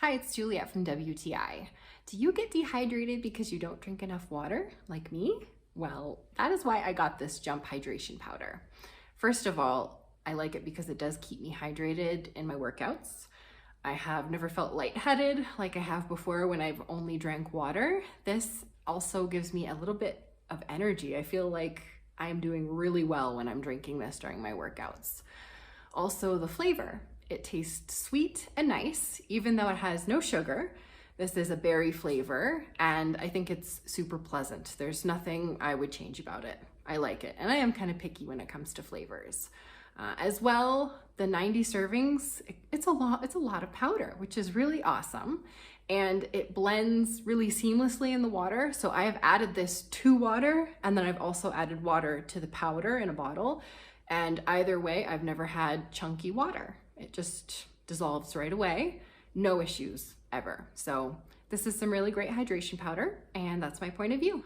Hi, it's Juliet from WTI. Do you get dehydrated because you don't drink enough water, like me? Well, that is why I got this JUNP hydration powder. First of all, I like it because it does keep me hydrated in my workouts. I have never felt lightheaded like I have before when I've only drank water. This also gives me a little bit of energy. I feel like I'm doing really well when I'm drinking this during my workouts. Also, the flavor. It tastes sweet and nice, even though it has no sugar. This is a berry flavor, and I think it's super pleasant. There's nothing I would change about it. I like it, and I am kind of picky when it comes to flavors. As well, the 90 servings, it's a lot of powder, which is really awesome. And it blends really seamlessly in the water. So I have added this to water, and then I've also added water to the powder in a bottle. And either way, I've never had chunky water. It just dissolves right away. No issues ever. So this is some really great hydration powder, and that's my point of view.